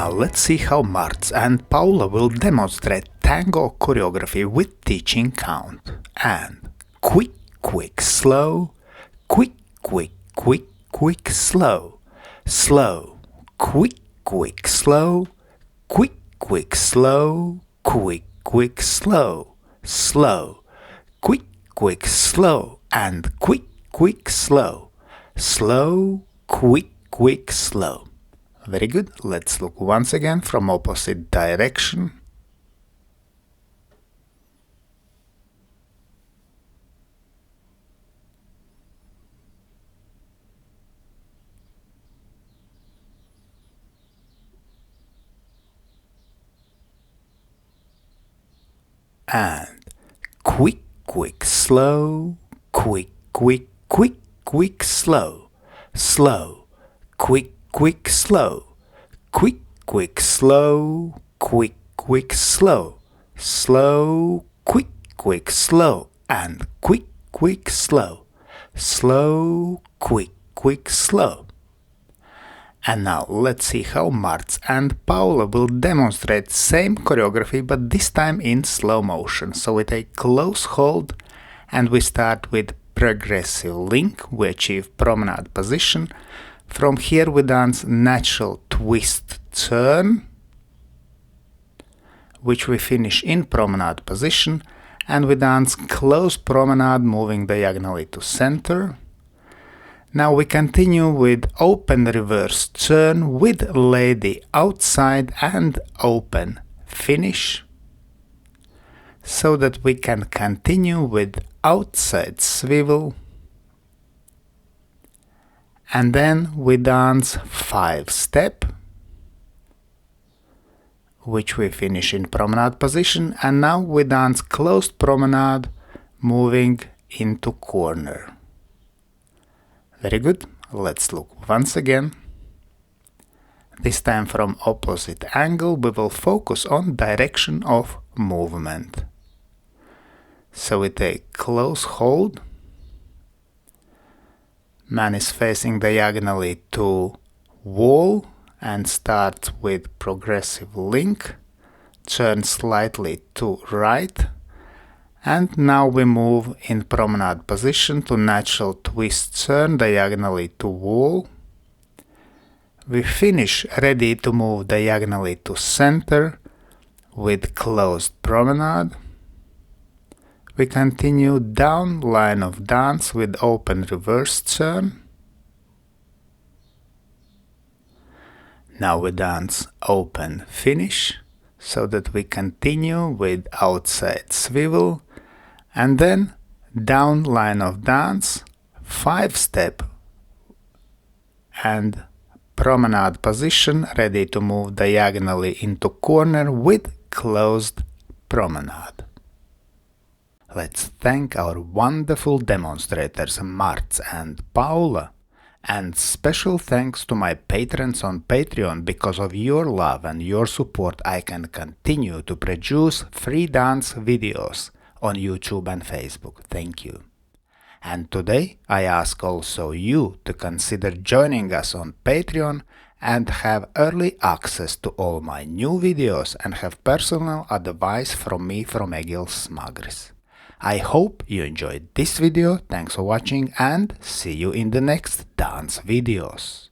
Now let's see how Marts and Paula will demonstrate tango choreography with teaching count. And quick, quick, slow, quick, quick, quick, quick, slow, slow, quick, quick, slow, quick, quick, slow, quick, quick, slow, slow, quick, quick, slow, and quick, quick, slow, slow, quick, quick, slow. Very good. Let's look once again from opposite direction. And quick, quick, slow, quick, quick, quick, quick, slow, slow, quick, quick, slow, quick, quick, slow, quick, quick, slow, slow, quick, quick, slow, and quick, quick, slow, slow, quick, quick, slow. And now let's see how Marts and Paula will demonstrate same choreography, but this time in slow motion. So we take close hold and we start with progressive link. We achieve promenade position. From here we dance natural twist turn, which we finish in promenade position, and we dance close promenade moving diagonally to center. Now we continue with open reverse turn with lady outside and open finish, so that we can continue with outside swivel. And then we dance 5-step, which we finish in promenade position, and now we dance closed promenade moving into corner. Very good. Let's look once again. This time from opposite angle we will focus on direction of movement. So we take close hold. Man is facing diagonally to wall and starts with progressive link. Turn slightly to right. And now we move in promenade position to natural twist turn diagonally to wall. We finish ready to move diagonally to center with closed promenade. We continue down line of dance with open reverse turn. Now we dance open finish, so that we continue with outside swivel. And then down line of dance, 5-step and promenade position ready to move diagonally into corner with closed promenade. Let's thank our wonderful demonstrators Marts and Paula, and special thanks to my patrons on Patreon. Because of your love and your support I can continue to produce free dance videos on YouTube and Facebook. Thank you. And today I ask also you to consider joining us on Patreon and have early access to all my new videos and have personal advice from me, from Egils Smagris. I hope you enjoyed this video. Thanks for watching and see you in the next dance videos.